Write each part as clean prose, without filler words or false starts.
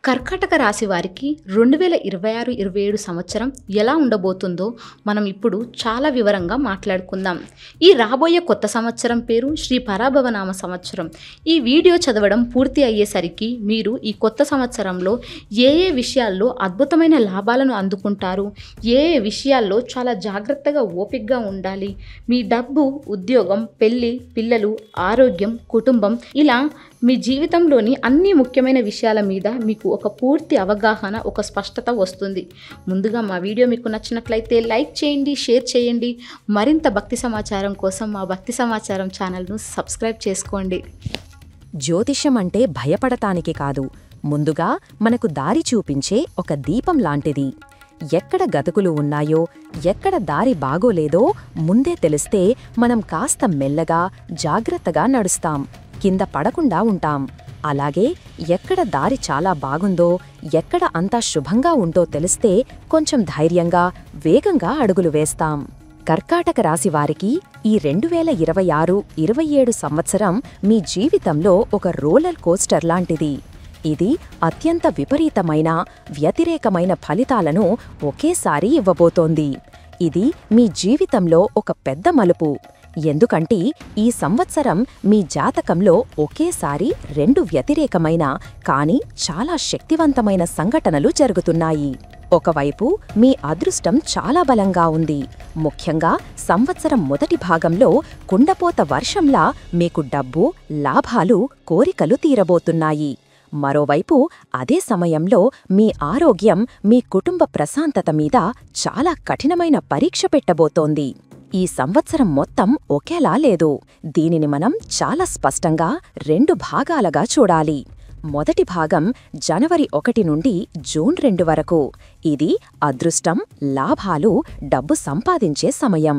కర్కాటక రాశి వారికి 2026-27 సంవత్సరం ఎలా ఉండబోతుందో మనం ఇప్పుడు చాలా వివరంగా మాట్లాడుకుందాం. ఈ రాబోయే కొత్త సంవత్సరం పేరు శ్రీ పరాభవనామ సంవత్సరం. ఈ వీడియో చదవడం పూర్తి అయ్యేసరికి మీరు ఈ కొత్త సంవత్సరంలో ఏ విషయాల్లో అద్భుతమైన లాభాలను అందుకుంటారు, ఏ విషయాల్లో చాలా జాగ్రత్తగా ఓపికగా ఉండాలి, మీ డబ్బు, ఉద్యోగం, పెళ్లి, పిల్లలు, ఆరోగ్యం, కుటుంబం ఇలా మీ జీవితంలోని అన్ని ముఖ్యమైన విషయాల మీద మీకు ఒక పూర్తి అవగాహన, ఒక స్పష్టత వస్తుంది. ముందుగా మా వీడియో మీకు నచ్చినట్లయితే లైక్ చేయండి, షేర్ చేయండి. మరింత భక్తి సమాచారం కోసం మా భక్తి సమాచారం ఛానల్ను సబ్స్క్రైబ్ చేసుకోండి. జ్యోతిష్యం అంటే భయపడటానికి కాదు, ముందుగా మనకు దారి చూపించే ఒక దీపం లాంటిది. ఎక్కడ గతుకులు ఉన్నాయో, ఎక్కడ దారి బాగోలేదో ముందే తెలిస్తే మనం కాస్త మెల్లగా, జాగ్రత్తగా నడుస్తాం, కింద పడకుండా ఉంటాం. అలాగే ఎక్కడ దారి చాలా బాగుందో, ఎక్కడ అంతా శుభంగా ఉంటో తెలిస్తే కొంచెం ధైర్యంగా, వేగంగా అడుగులు వేస్తాం. కర్కాటక రాశివారికి ఈ 2026-27 సంవత్సరం మీ జీవితంలో ఒక రోలర్ కోస్టర్ లాంటిది. ఇది అత్యంత విపరీతమైన, వ్యతిరేకమైన ఫలితాలను ఒకేసారి ఇవ్వబోతోంది. ఇది మీ జీవితంలో ఒక పెద్ద మలుపు. ఎందుకంటే ఈ సంవత్సరం మీ జాతకంలో ఒకేసారి 2 వ్యతిరేకమైన కానీ చాలా శక్తివంతమైన సంఘటనలు జరుగుతున్నాయి. ఒకవైపు మీ అదృష్టం చాలా బలంగా ఉంది. ముఖ్యంగా సంవత్సరం మొదటి భాగంలో కుండపోత వర్షంలా మీకు డబ్బు, లాభాలు, కోరికలు తీరబోతున్నాయి. మరోవైపు అదే సమయంలో మీ ఆరోగ్యం, మీ కుటుంబ ప్రశాంతత మీద చాలా కఠినమైన పరీక్ష పెట్టబోతోంది. ఈ సంవత్సరం మొత్తం ఒకేలా లేదు. దీనిని మనం చాలా స్పష్టంగా 2 భాగాలుగా చూడాలి. మొదటి భాగం జనవరి 1 నుండి జూన్ 2 వరకు. ఇది అదృష్టం, లాభాలు, డబ్బు సంపాదించే సమయం.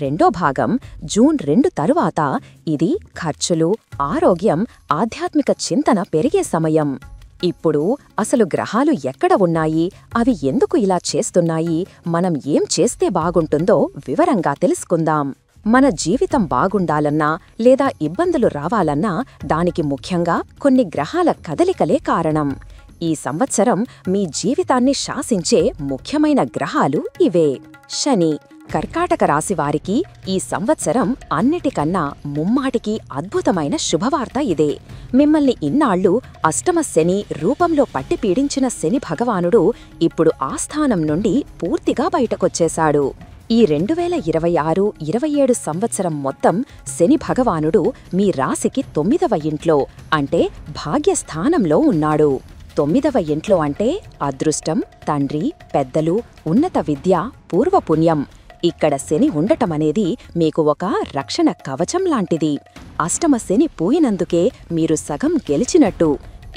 రెండో భాగం జూన్ 2 తరువాత. ఇది ఖర్చులు, ఆరోగ్యం, ఆధ్యాత్మిక చింతన పెరిగే సమయం. ఇప్పుడు అసలు గ్రహాలు ఎక్కడ ఉన్నాయి, అవి ఎందుకు ఇలా చేస్తున్నాయి, మనం ఏం చేస్తే బాగుంటుందో వివరంగా తెలుసుకుందాం. మన జీవితం బాగుండాలన్నా లేదా ఇబ్బందులు రావాలన్నా దానికి ముఖ్యంగా కొన్ని గ్రహాల కదలికలే కారణం. ఈ సంవత్సరం మీ జీవితాన్ని శాసించే ముఖ్యమైన గ్రహాలు ఇవే. శని. కర్కాటక రాశివారికి ఈ సంవత్సరం అన్నిటికన్నా ముమ్మాటికి అద్భుతమైన శుభవార్త ఇదే. మిమ్మల్ని ఇన్నాళ్లు అష్టమ శని రూపంలో పట్టి పీడించిన శని భగవానుడు ఇప్పుడు ఆ స్థానం నుండి పూర్తిగా బయటకొచ్చేశాడు. ఈ 2026-27 సంవత్సరం మొత్తం శని భగవానుడు మీ రాశికి 9వ ఇంట్లో అంటే భాగ్యస్థానంలో ఉన్నాడు. 9వ ఇంట్లో అంటే అదృష్టం, తండ్రి, పెద్దలు, ఉన్నత విద్య, పూర్వపుణ్యం. ఇక్కడ శని ఉండటమనేది మీకు ఒక రక్షణ కవచం లాంటిది. అష్టమ శని పోయినందుకే మీరు సగం గెలిచినట్టు.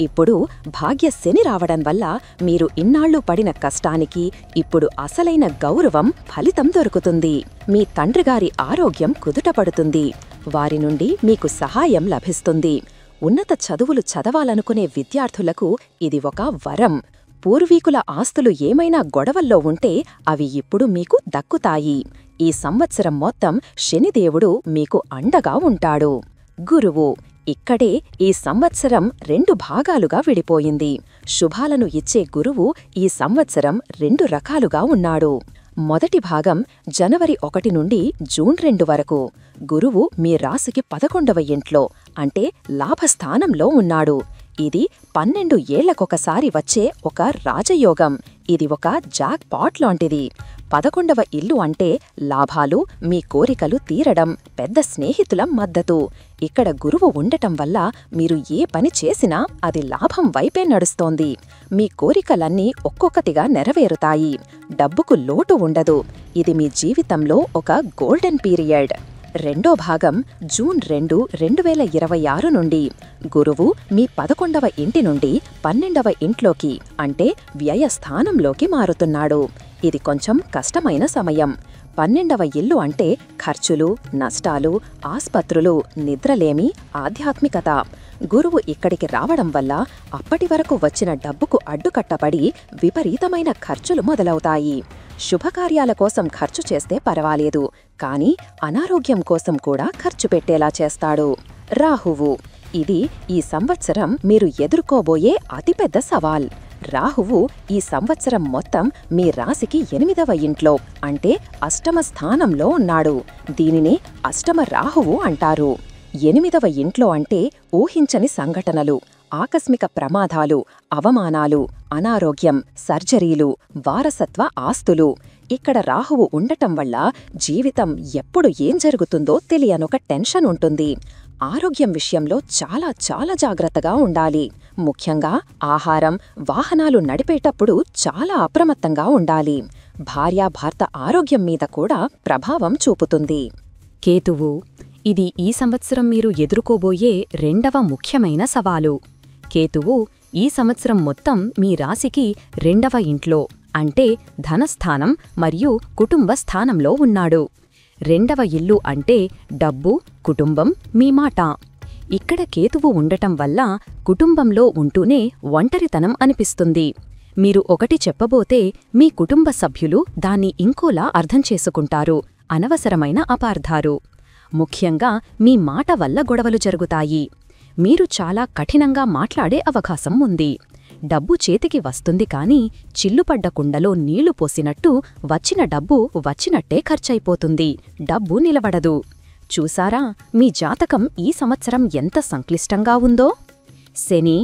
ఇప్పుడు భాగ్య శని రావడం వల్ల మీరు ఇన్నాళ్లు పడిన కష్టానికి ఇప్పుడు అసలైన గౌరవం, ఫలితం దొరుకుతుంది. మీ తండ్రిగారి ఆరోగ్యం కుదుటపడుతుంది. వారి నుండి మీకు సహాయం లభిస్తుంది. ఉన్నత చదువులు చదవాలనుకునే విద్యార్థులకు ఇది ఒక వరం. పూర్వీకుల ఆస్తులు ఏమైనా గొడవల్లో ఉంటే అవి ఇప్పుడు మీకు దక్కుతాయి. ఈ సంవత్సరం మొత్తం శనిదేవుడు మీకు అండగా ఉంటాడు. గురువు. ఇక్కడే ఈ సంవత్సరం 2 భాగాలుగా విడిపోయింది. శుభాలను ఇచ్చే గురువు ఈ సంవత్సరం 2 రకాలుగా ఉన్నాడు. మొదటి భాగం జనవరి 1 నుండి జూన్ 2 వరకు. గురువు మీ రాశికి 11వ ఇంట్లో అంటే లాభస్థానంలో ఉన్నాడు. ఇది 12 ఏళ్లకొకసారి వచ్చే ఒక రాజయోగం. ఇది ఒక జాక్ పాట్ లాంటిది. 11వ ఇల్లు అంటే లాభాలు, మీ కోరికలు తీరడం, పెద్ద స్నేహితుల మద్దతు. ఇక్కడ గురువు ఉండటం వల్ల మీరు ఏ పని చేసినా అది లాభం వైపే నడుస్తోంది. మీ కోరికలన్నీ ఒక్కొక్కటిగా నెరవేరుతాయి. డబ్బుకు లోటు ఉండదు. ఇది మీ జీవితంలో ఒక గోల్డెన్ పీరియడ్. రెండో భాగం జూన్ 2, 2026 నుండి. గురువు మీ 11వ ఇంటి నుండి 12వ ఇంట్లోకి అంటే వ్యయస్థానంలోకి మారుతున్నాడు. ఇది కొంచెం కష్టమైన సమయం. 12వ ఇల్లు అంటే ఖర్చులు, నష్టాలు, ఆస్పత్రులు, నిద్రలేమి, ఆధ్యాత్మికత. గురువు ఇక్కడికి రావడం వల్ల అప్పటి వరకు వచ్చిన డబ్బుకు అడ్డుకట్టబడి విపరీతమైన ఖర్చులు మొదలవుతాయి. శుభకార్యాల కోసం ఖర్చు చేస్తే పర్వాలేదు, కానీ అనారోగ్యం కోసం కూడా ఖర్చు పెట్టేలా చేస్తాడు. రాహువు. ఇది ఈ సంవత్సరం మీరు ఎదుర్కోబోయే అతిపెద్ద సవాల్. రాహువు ఈ సంవత్సరం మొత్తం మీ రాశికి 8వ ఇంట్లో అంటే అష్టమ స్థానంలో ఉన్నాడు. దీనిని అష్టమ రాహువు అంటారు. 8వ ఇంట్లో అంటే ఊహించని సంఘటనలు, ఆకస్మిక ప్రమాదాలు, అవమానాలు, అనారోగ్యం, సర్జరీలు, వారసత్వ ఆస్తులు. ఇక్కడ రాహువు ఉండటం వల్ల జీవితం ఎప్పుడు ఏం జరుగుతుందో తెలియనొక టెన్షన్ ఉంటుంది. ఆరోగ్యం విషయంలో చాలా చాలా జాగ్రత్తగా ఉండాలి. ముఖ్యంగా ఆహారం, వాహనాలు నడిపేటప్పుడు చాలా అప్రమత్తంగా ఉండాలి. భార్యాభర్త ఆరోగ్యం మీద కూడా ప్రభావం చూపుతుంది. కేతువు, ఇది ఈ సంవత్సరం మీరు ఎదుర్కోబోయే 2వ ముఖ్యమైన సవాలు. కేతువు ఈ సంవత్సరం మొత్తం మీ రాశికి 2వ ఇంట్లో అంటే ధనస్థానం మరియు కుటుంబ స్థానంలో ఉన్నాడు. 2వ ఇల్లు అంటే డబ్బు, కుటుంబం, మీ మాట. ఇక్కడ కేతువు ఉండటం వల్ల కుటుంబంలో ఉంటూనే ఒంటరితనం అనిపిస్తుంది. మీరు ఒకటి చెప్పబోతే మీ కుటుంబ సభ్యులు దాన్ని ఇంకోలా అర్థం చేసుకుంటారు. అనవసరమైన అపార్థాలు. ముఖ్యంగా మీ మాట వల్ల గొడవలు జరుగుతాయి. మీరు చాలా కఠినంగా మాట్లాడే అవకాశం ఉంది. డబ్బు చేతికి వస్తుంది కానీ చిల్లుపడ్డ కుండలో నీళ్లు పోసినట్టు వచ్చిన డబ్బు వచ్చినట్టే ఖర్చయిపోతుంది. డబ్బు నిలబడదు. చూసారా మీ జాతకం ఈ సంవత్సరం ఎంత సంక్లిష్టంగా ఉందో? శని,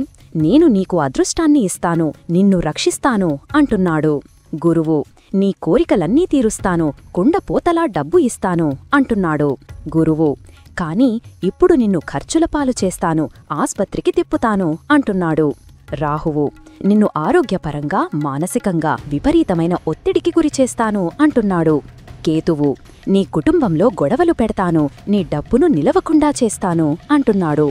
నేను నీకు అదృష్టాన్ని ఇస్తాను, నిన్ను రక్షిస్తాను అంటున్నాడు. గురువు, నీ కోరికలన్నీ తీరుస్తాను, కుండపోతలా డబ్బు ఇస్తాను అంటున్నాడు. గురువు, కాని ఇప్పుడు నిన్ను ఖర్చుల పాలు చేస్తాను, ఆస్పత్రికి తిప్పుతాను అంటున్నాడు. రాహువు, నిన్ను ఆరోగ్యపరంగా, మానసికంగా విపరీతమైన ఒత్తిడికి గురిచేస్తాను అంటున్నాడు. కేతువు, నీ కుటుంబంలో గొడవలు పెడతాను, నీ డబ్బును నిలవకుండా చేస్తాను అంటున్నాడు.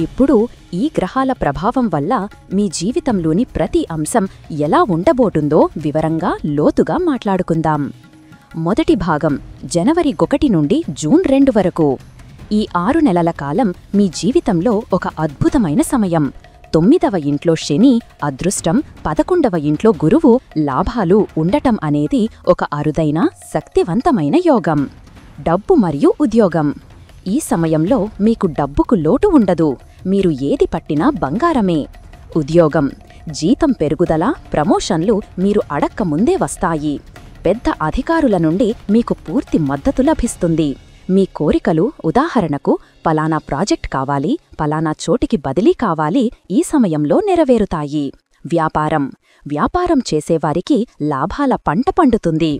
ఇప్పుడు ఈ గ్రహాల ప్రభావం వల్ల మీ జీవితంలోని ప్రతి అంశం ఎలా ఉండబోతుందో వివరంగా లోతుగా మాట్లాడుకుందాం. మొదటి భాగం జనవరి 1 నుండి జూన్ 2 వరకు. ఈ 6 నెలల కాలం మీ జీవితంలో ఒక అద్భుతమైన సమయం. 9వ ఇంట్లో శని, అదృష్టం, 11వ ఇంట్లో గురువు, లాభాలు ఉండటం అనేది ఒక అరుదైన, శక్తివంతమైన యోగం. డబ్బు మరియు ఉద్యోగం. ఈ సమయంలో మీకు డబ్బుకు లోటు ఉండదు. మీరు ఏది పట్టినా బంగారమే. ఉద్యోగం. జీతం పెరుగుదల, ప్రమోషన్లు మీరు అడక్క ముందే వస్తాయి. పెద్ద అధికారుల నుండి మీకు పూర్తి మద్దతు లభిస్తుంది. మీ కోరికలు, ఉదాహరణకు పలానా ప్రాజెక్ట్ కావాలి, పలానా చోటికి బదిలీ కావాలి, ఈ సమయంలో నెరవేరుతాయి. వ్యాపారం. వ్యాపారం చేసేవారికి లాభాల పంట పండుతుంది.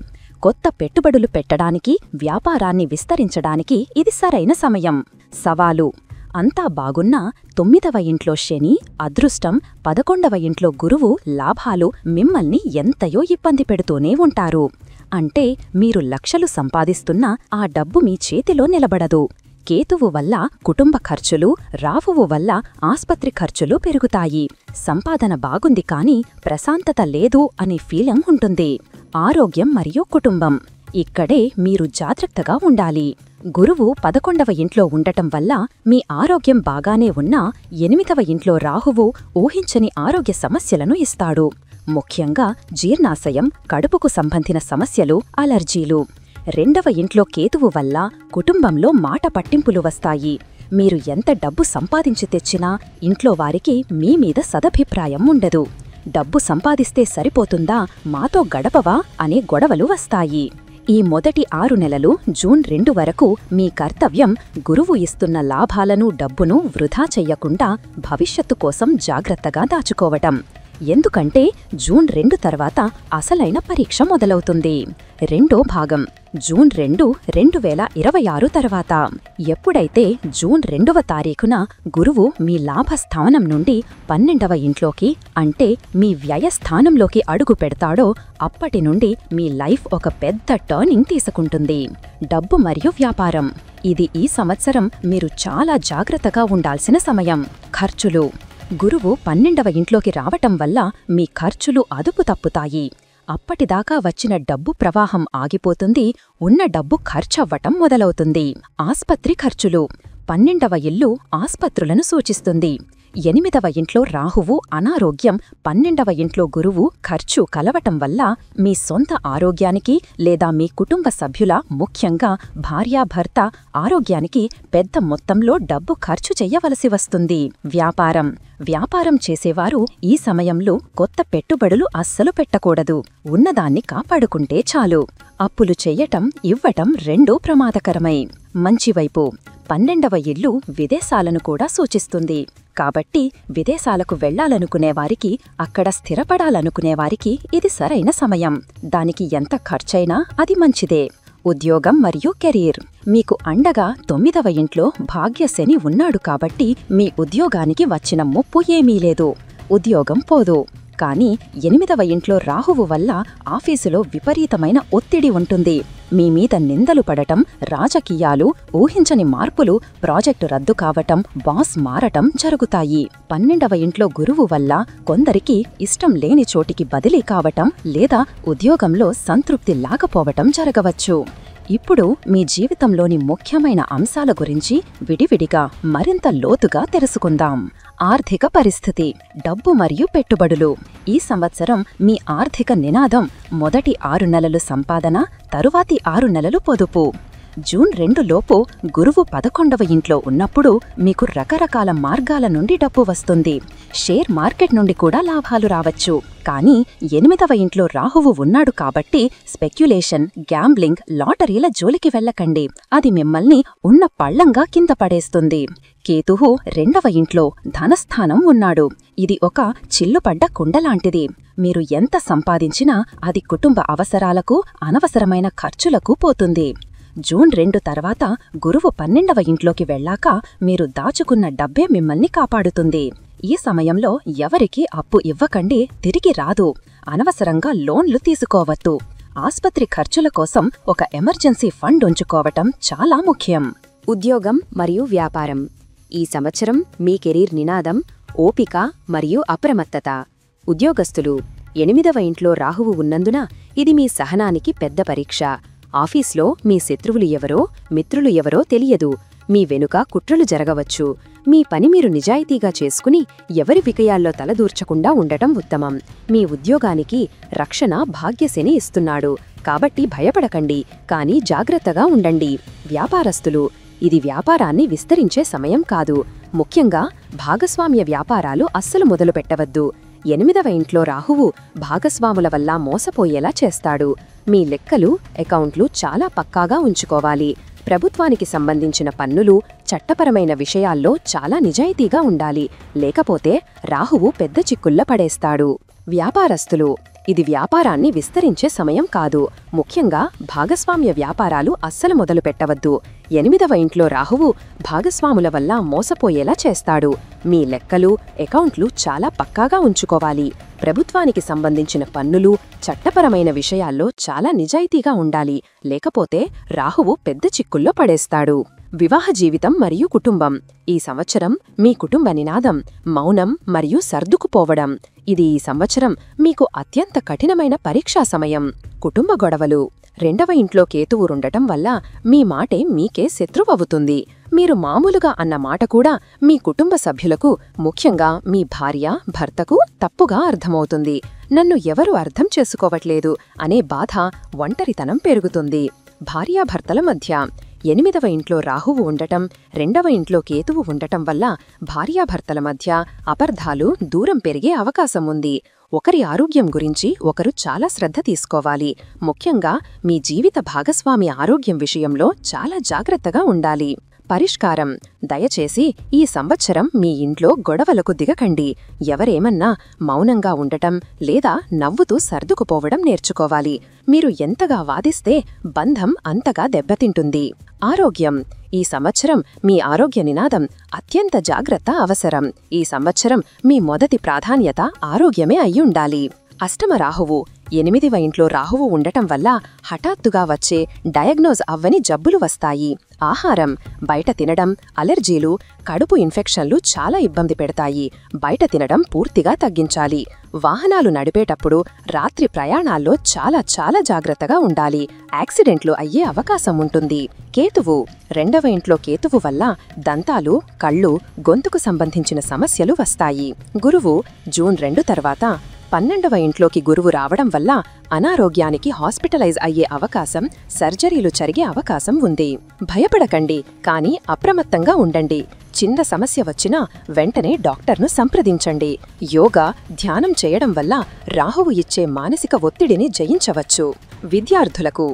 కొత్త పెట్టుబడులు పెట్టడానికి, వ్యాపారాన్ని విస్తరించడానికి ఇది సరైన సమయం. సవాలు. అంతా బాగున్నా 9వ ఇంట్లో శని, అదృష్టం, 11వ ఇంట్లో గురువు, లాభాలు మిమ్మల్ని ఎంతయో ఇబ్బంది పెడుతూనే ఉంటారు. అంటే మీరు లక్షలు సంపాదిస్తున్నా ఆ డబ్బు మీ చేతిలో నిలబడదు. కేతువు వల్ల కుటుంబ ఖర్చులు, రాహువు వల్ల ఆస్పత్రి ఖర్చులు పెరుగుతాయి. సంపాదన బాగుంది కానీ ప్రశాంతత లేదు అనే ఫీలింగ్ ఉంటుంది. ఆరోగ్యం మరియు కుటుంబం. ఇక్కడే మీరు జాగ్రత్తగా ఉండాలి. గురువు 11వ ఇంట్లో ఉండటం వల్ల మీ ఆరోగ్యం బాగానే ఉన్నా 8వ ఇంట్లో రాహువు ఊహించని ఆరోగ్య సమస్యలను ఇస్తాడు. ముఖ్యంగా జీర్ణాశయం, కడుపుకు సంబంధించిన సమస్యలు, అలర్జీలు. 2వ ఇంట్లో కేతువు వల్ల కుటుంబంలో మాట పట్టింపులు వస్తాయి. మీరు ఎంత డబ్బు సంపాదించి తెచ్చినా ఇంట్లో వారికి మీ మీద సదభిప్రాయం ఉండదు. డబ్బు సంపాదిస్తే సరిపోతుందా, మాతో గడపవా అనే గొడవలు వస్తాయి. ఈ మొదటి 6 నెలలు జూన్ 2 వరకు మీ కర్తవ్యం గురువు ఇస్తున్న లాభాలను, డబ్బును వృధా చెయ్యకుండా భవిష్యత్తు కోసం జాగ్రత్తగా దాచుకోవటం. ఎందుకంటే జూన్ 2 తర్వాత అసలైన పరీక్ష మొదలవుతుంది. రెండో భాగం జూన్ 2, 2026 తర్వాత. ఎప్పుడైతే జూన్ 2వ తారీఖున గురువు మీ లాభస్థానం నుండి 12వ ఇంట్లోకి అంటే మీ వ్యయస్థానంలోకి అడుగు పెడతాడో అప్పటి నుండి మీ లైఫ్ ఒక పెద్ద టర్నింగ్ తీసుకుంటుంది. డబ్బు మరియు వ్యాపారం. ఇది ఈ సంవత్సరం మీరు చాలా జాగ్రత్తగా ఉండాల్సిన సమయం. ఖర్చులు. గురువు 12వ ఇంట్లోకి రావటం వల్ల మీ ఖర్చులు అదుపు తప్పుతాయి. అప్పటిదాకా వచ్చిన డబ్బు ప్రవాహం ఆగిపోతుంది. ఉన్న డబ్బు ఖర్చవ్వటం మొదలవుతుంది. ఆస్పత్రి ఖర్చులు. 12వ ఇల్లు ఆస్పత్రులను సూచిస్తుంది. 8వ ఇంట్లో రాహువు అనారోగ్యం, 12వ ఇంట్లో గురువు ఖర్చు కలవటం వల్ల మీ సొంత ఆరోగ్యానికి లేదా మీ కుటుంబ సభ్యుల, ముఖ్యంగా భార్యాభర్త ఆరోగ్యానికి పెద్ద మొత్తంలో డబ్బు ఖర్చు చెయ్యవలసి వస్తుంది. వ్యాపారం చేసేవారు ఈ సమయంలో కొత్త పెట్టుబడులు అస్సలు పెట్టకూడదు. ఉన్నదాన్ని కాపాడుకుంటే చాలు. అప్పులు చెయ్యటం, ఇవ్వటం రెండూ ప్రమాదకరమై. మంచివైపు 12వ ఇల్లు విదేశాలను కూడా సూచిస్తుంది. కాబట్టి విదేశాలకు వెళ్లాలనుకునేవారికి, అక్కడ స్థిరపడాలనుకునేవారికి ఇది సరైన సమయం. దానికి ఎంత ఖర్చైనా అది మంచిదే. ఉద్యోగం మరియు కెరీర్. మీకు అండగా 9వ ఇంట్లో భాగ్యశని ఉన్నాడు కాబట్టి మీ ఉద్యోగానికి వచ్చిన ముప్పు ఏమీ లేదు. ఉద్యోగం పోదు. కానీ 8వ ఇంట్లో రాహువు వల్ల ఆఫీసులో విపరీతమైన ఒత్తిడి ఉంటుంది. మీ మీద నిందలు పడటం, రాజకీయాలు, ఊహించని మార్పులు, ప్రాజెక్టు రద్దు కావటం, బాస్ మారటం జరుగుతాయి. 12వ ఇంట్లో గురువు వల్ల కొందరికి ఇష్టం లేని చోటికి బదిలీ కావటం లేదా ఉద్యోగంలో సంతృప్తి లేకపోవటం జరగవచ్చు. ఇప్పుడు మీ జీవితంలోని ముఖ్యమైన అంశాల గురించి విడివిడిగా మరింత లోతుగా తెలుసుకుందాం. ఆర్థిక పరిస్థితి, డబ్బు మరియు పెట్టుబడులు. ఈ సంవత్సరం మీ ఆర్థిక నినాదం మొదటి 6 నెలలు సంపాదన, తరువాతి 6 నెలలు పొదుపు. జూన్ 2 లోపు గురువు 11వ ఇంట్లో ఉన్నప్పుడు మీకు రకరకాల మార్గాల నుండి డబ్బు వస్తుంది. షేర్ మార్కెట్ నుండి కూడా లాభాలు రావచ్చు. కానీ 8వ ఇంట్లో రాహువు ఉన్నాడు కాబట్టి స్పెక్యులేషన్, గ్యాంబ్లింగ్, లాటరీల జోలికి వెళ్ళకండి. అది మిమ్మల్ని ఉన్న పళ్లంగా కింద పడేస్తుంది. కేతువు 2వ ఇంట్లో ధనస్థానం ఉన్నాడు. ఇది ఒక చిల్లుపడ్డ కుండలాంటిది. మీరు ఎంత సంపాదించినా అది కుటుంబ అవసరాలకు, అనవసరమైన ఖర్చులకు పోతుంది. జూన్ 2 తర్వాత గురువు 12వ ఇంట్లోకి వెళ్ళాక మీరు దాచుకున్న డబ్బే మిమ్మల్ని కాపాడుతుంది. ఈ సమయంలో ఎవరికీ అప్పు ఇవ్వకండి, తిరిగి రాదు. అనవసరంగా లోన్లు తీసుకోవద్దు. ఆస్పత్రి ఖర్చుల కోసం ఒక ఎమర్జెన్సీ ఫండ్ ఉంచుకోవటం చాలా ముఖ్యం. ఉద్యోగం మరియు వ్యాపారం. ఈ సంవత్సరం మీ కెరీర్ నినాదం ఓపిక మరియు అప్రమత్తత. ఉద్యోగస్తులు, 8వ ఇంట్లో రాహువు ఉన్నందున ఇది మీ సహనానికి పెద్ద పరీక్ష. ఆఫీస్లో మీ శత్రువులు ఎవరో, మిత్రులు ఎవరో తెలియదు. మీ వెనుక కుట్రలు జరగవచ్చు. మీ పని మీరు నిజాయితీగా చేసుకుని ఎవరి వికయాల్లో తలదూర్చకుండా ఉండటం ఉత్తమం. మీ ఉద్యోగానికి రక్షణ భాగ్యశని ఇస్తున్నాడు కాబట్టి భయపడకండి, కానీ జాగ్రత్తగా ఉండండి. వ్యాపారస్తులు, ఇది వ్యాపారాన్ని విస్తరించే సమయం కాదు. ముఖ్యంగా భాగస్వామ్య వ్యాపారాలు అస్సలు మొదలుపెట్టవద్దు. 8వ ఇంట్లో రాహువు భాగస్వాముల వల్ల మోసపోయేలా చేస్తాడు. మీ లెక్కలు, అకౌంట్లు చాలా పక్కాగా ఉంచుకోవాలి. ప్రభుత్వానికి సంబంధించిన పన్నులు, చట్టపరమైన విషయాల్లో చాలా నిజాయితీగా ఉండాలి. లేకపోతే రాహువు పెద్ద చిక్కుల్లో పడేస్తాడు. వ్యాపారస్తులు, ఇది వ్యాపారాన్ని విస్తరించే సమయం కాదు. ముఖ్యంగా భాగస్వామ్య వ్యాపారాలు అస్సలు మొదలుపెట్టవద్దు. 8వ ఇంట్లో రాహువు భాగస్వాముల వల్ల మోసపోయేలా చేస్తాడు. మీ లెక్కలు, అకౌంట్లు చాలా పక్కాగా ఉంచుకోవాలి. ప్రభుత్వానికి సంబంధించిన పన్నులు, చట్టపరమైన విషయాల్లో చాలా నిజాయితీగా ఉండాలి. లేకపోతే రాహువు పెద్ద చిక్కుల్లో పడేస్తాడు. వివాహ జీవితం మరియు కుటుంబం. ఈ సంవత్సరం మీ కుటుంబ నినాదం మౌనం మరియు సర్దుకుపోవడం. ఇది ఈ సంవత్సరం మీకు అత్యంత కఠినమైన పరీక్షా సమయం. కుటుంబ గొడవలు. 2వ ఇంట్లో కేతువు ఉండటం వల్ల మీ మాటే మీకే శత్రువవుతుంది. మీరు మామూలుగా అన్న మాట కూడా మీ కుటుంబ సభ్యులకు, ముఖ్యంగా మీ భార్య, భర్తకు తప్పుగా అర్థమవుతుంది. నన్ను ఎవరు అర్థం చేసుకోవట్లేదు అనే బాధ, ఒంటరితనం పెరుగుతుంది. భార్యాభర్తల మధ్య 8వ ఇంట్లో రాహువు ఉండటం, 2వ ఇంట్లో కేతువు ఉండటం వల్ల భార్యాభర్తల మధ్య అపార్థాలు, దూరం పెరిగే అవకాశం ఉంది. ఒకరి ఆరోగ్యం గురించి ఒకరు చాలా శ్రద్ధ తీసుకోవాలి. ముఖ్యంగా మీ జీవిత భాగస్వామి ఆరోగ్యం విషయంలో చాలా జాగ్రత్తగా ఉండాలి. పరిష్కారం. దయచేసి ఈ సంవత్సరం మీ ఇంట్లో గొడవలకు దిగకండి. ఎవరేమన్నా మౌనంగా ఉండటం లేదా నవ్వుతూ సర్దుకుపోవడం నేర్చుకోవాలి. మీరు ఎంతగా వాదిస్తే బంధం అంతగా దెబ్బతింటుంది. ఆరోగ్యం. ఈ సంవత్సరం మీ ఆరోగ్య నినాదం అత్యంత జాగ్రత్త అవసరం. ఈ సంవత్సరం మీ మొదటి ప్రాధాన్యత ఆరోగ్యమే అయ్యుండాలి. అష్టమ రాహువు. 8వ ఇంట్లో రాహువు ఉండటం వల్ల హఠాత్తుగా వచ్చే డయాగ్నోజ్ అవ్వని జబ్బులు వస్తాయి. ఆహారం, బయట తినడం, అలెర్జీలు, కడుపు ఇన్ఫెక్షన్లు చాలా ఇబ్బంది పెడతాయి. బయట తినడం పూర్తిగా తగ్గించాలి. వాహనాలు నడిపేటప్పుడు రాత్రి ప్రయాణాల్లో చాలా జాగ్రత్తగా ఉండాలి. యాక్సిడెంట్లు అయ్యే అవకాశం ఉంటుంది. కేతువు, 2వ ఇంట్లో కేతువు వల్ల దంతాలు, కళ్ళు, గొంతుకు సంబంధించిన సమస్యలు వస్తాయి. గురువు జూన్ 2 తర్వాత 12వ ఇంట్లోకి గురువు రావడం వల్ల అనారోగ్యానికి హాస్పిటలైజ్ అయ్యే అవకాశం, సర్జరీలు జరిగే అవకాశం ఉంది. భయపడకండి, కానీ అప్రమత్తంగా ఉండండి. చిన్న సమస్య వచ్చినా వెంటనే డాక్టర్ను సంప్రదించండి. యోగా, ధ్యానం చేయడం వల్ల రాహువు ఇచ్చే మానసిక ఒత్తిడిని జయించవచ్చు. విద్యార్థులకు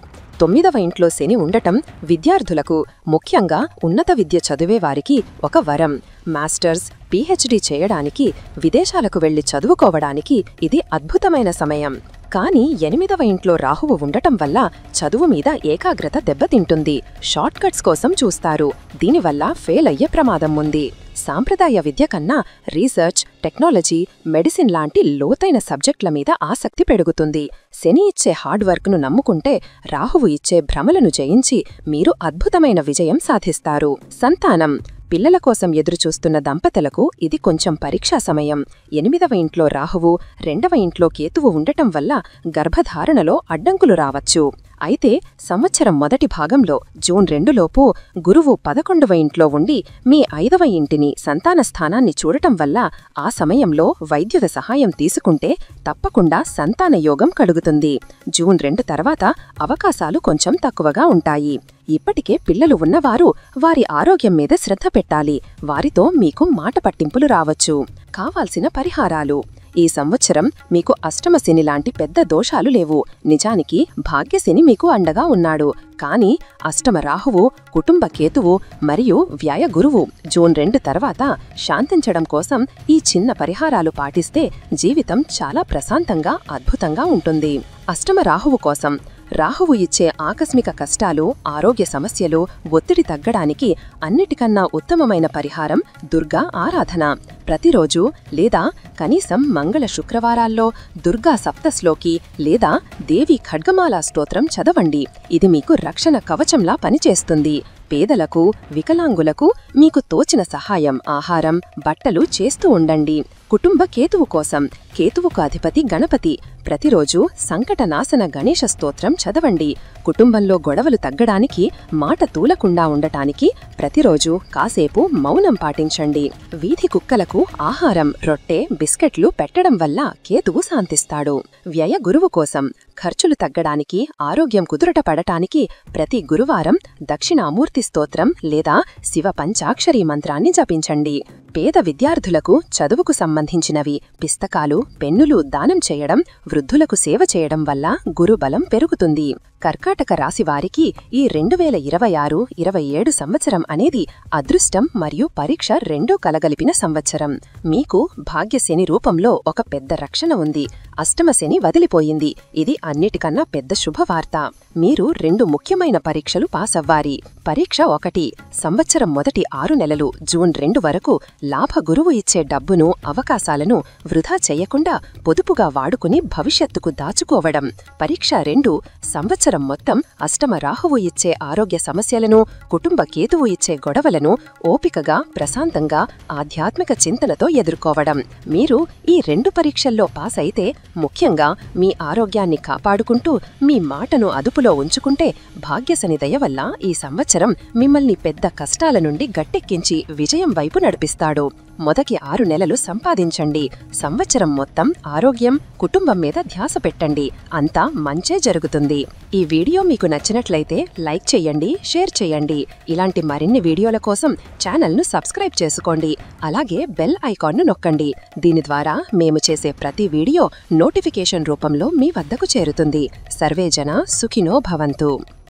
9వ ఇంట్లో శని ఉండటం విద్యార్థులకు, ముఖ్యంగా ఉన్నత విద్య చదివేవారికి ఒక వరం. మాస్టర్స్, పీహెచ్డీ చేయడానికి, విదేశాలకు వెళ్లి చదువుకోవడానికి ఇది అద్భుతమైన సమయం. కానీ 8వ ఇంట్లో రాహువు ఉండటం వల్ల చదువు మీద ఏకాగ్రత దెబ్బతింటుంది. షార్ట్కట్స్ కోసం చూస్తారు. దీనివల్ల ఫెయిల్ అయ్యే ప్రమాదం ఉంది. సాంప్రదాయ విద్య కన్నా రీసెర్చ్, టెక్నాలజీ, మెడిసిన్ లాంటి లోతైన సబ్జెక్టుల మీద ఆసక్తి పెరుగుతుంది. శని ఇచ్చే హార్డ్ వర్క్ను నమ్ముకుంటే రాహువు ఇచ్చే భ్రమలను జయించి మీరు అద్భుతమైన విజయం సాధిస్తారు. సంతానం, పిల్లల కోసం ఎదురుచూస్తున్న దంపతులకు ఇది కొంచెం పరీక్షా సమయం. 8వ ఇంట్లో రాహువు, 2వ ఇంట్లో కేతువు ఉండటం వల్ల గర్భధారణలో అడ్డంకులు రావచ్చు. అయితే సంవత్సరం మొదటి భాగంలో జూన్ 2 లోపు గురువు 11వ ఇంట్లో ఉండి మీ 5వ ఇంటిని, సంతాన స్థానాన్ని చూడటం వల్ల ఆ సమయంలో వైద్యుల సహాయం తీసుకుంటే తప్పకుండా సంతాన యోగం కలుగుతుంది. జూన్ 2 తర్వాత అవకాశాలు కొంచెం తక్కువగా ఉంటాయి. ఇప్పటికే పిల్లలు ఉన్నవారు వారి ఆరోగ్యం మీద శ్రద్ధ పెట్టాలి. వారితో మీకు మాట పట్టింపులు రావచ్చు. కావాల్సిన పరిహారాలు. ఈ సంవత్సరం మీకు అష్టమ శని లాంటి పెద్ద దోషాలు లేవు. నిజానికి భాగ్యశని మీకు అండగా ఉన్నాడు. కానీ అష్టమ రాహువు, కుటుంబ కేతువు మరియు వ్యయ గురువు జూన్ 2 తర్వాత శాంతించడం కోసం ఈ చిన్న పరిహారాలు పాటిస్తే జీవితం చాలా ప్రశాంతంగా, అద్భుతంగా ఉంటుంది. అష్టమ రాహువు కోసం రాహువు ఇచ్చే ఆకస్మిక కష్టాలు, ఆరోగ్య సమస్యలు, ఒత్తిడి తగ్గడానికి అన్నిటికన్నా ఉత్తమమైన పరిహారం దుర్గా ఆరాధన. ప్రతిరోజు లేదా కనీసం మంగళ శుక్రవారాల్లో దుర్గా సప్తశ్లోకి లేదా దేవి ఖడ్గమాలా స్తోత్రం చదవండి. ఇది మీకు రక్షణ కవచంలా పనిచేస్తుంది. పేదలకు, వికలాంగులకు మీకు తోచిన సహాయం, ఆహారం, బట్టలు చేస్తూ ఉండండి. కుటుంబ కేతువు కోసం కేతువుకు అధిపతి గణపతి. ప్రతిరోజు సంకటనాశన గణేశ స్తోత్రం చదవండి. కుటుంబంలో గొడవలు తగ్గడానికి, మాట తూలకుండా ఉండటానికి ప్రతిరోజు కాసేపు మౌనం పాటించండి. వీధి కుక్కలకు ఆహారం, రొట్టె, బిస్కెట్లు పెట్టడం వల్ల కేతువు శాంతిస్తాడు. వ్యయ గురువు కోసం ఖర్చులు తగ్గడానికి, ఆరోగ్యం కుదురట పడటానికి ప్రతి గురువారం దక్షిణామూర్తి స్తోత్రం లేదా శివ పంచాక్షరీ మంత్రాన్ని జపించండి. పేద విద్యార్థులకు చదువుకు సంబంధించినవి, పుస్తకాలు, పెన్నులు దానం చేయడం, వృద్ధులకు సేవ చేయడం వల్ల గురుబలం పెరుగుతుంది. కర్కాటక రాశివారికి ఈ 2026-27 సంవత్సరం అనేది అదృష్టం మరియు పరీక్ష రెండూ కలగలిపిన సంవత్సరం. మీకు భాగ్యశని రూపంలో ఒక పెద్ద రక్షణ ఉంది. అష్టమ శని వదిలిపోయింది. ఇది అన్నిటికన్నా పెద్ద శుభవార్త. మీరు 2 ముఖ్యమైన పరీక్షలు పాస్ అవ్వాలి. పరీక్ష 1, సంవత్సరం మొదటి 6 నెలలు జూన్ 2 వరకు లాభ గురువు ఇచ్చే డబ్బును, అవకాశాలను వృధా చెయ్యకుండా పొదుపుగా వాడుకుని భవిష్యత్తుకు దాచుకోవడం. పరీక్ష 2, సంవత్సరం మొత్తం అష్టమ రాహువు ఇచ్చే ఆరోగ్య సమస్యలను, కుటుంబ కేతువు ఇచ్చే గొడవలను ఓపికగా, ప్రశాంతంగా, ఆధ్యాత్మిక చింతనతో ఎదుర్కోవడం. మీరు ఈ 2 పరీక్షల్లో పాస్ అయితే, ముఖ్యంగా మీ ఆరోగ్యాన్ని కాపాడుకుంటూ మీ మాటను అదుపులో ఉంచుకుంటే భాగ్యశని దయ వల్ల ఈ సంవత్సరం మిమ్మల్ని పెద్ద కష్టాల నుండి గట్టెక్కించి విజయం వైపు నడిపిస్తాడు. మొదటి 6 నెలలు సంపాదించండి. సంవత్సరం మొత్తం ఆరోగ్యం, కుటుంబం మీద ధ్యాస పెట్టండి. అంతా మంచే జరుగుతుంది. ఈ వీడియో మీకు నచ్చినట్లయితే లైక్ చేయండి, షేర్ చేయండి. ఇలాంటి మరిన్ని వీడియోల కోసం ఛానల్ను సబ్స్క్రైబ్ చేసుకోండి. అలాగే బెల్ ఐకాన్ను నొక్కండి. దీని ద్వారా మేము చేసే ప్రతి వీడియో నోటిఫికేషన్ రూపంలో మీ వద్దకు చేరుతుంది. సర్వేజన సుఖినో భవంతు.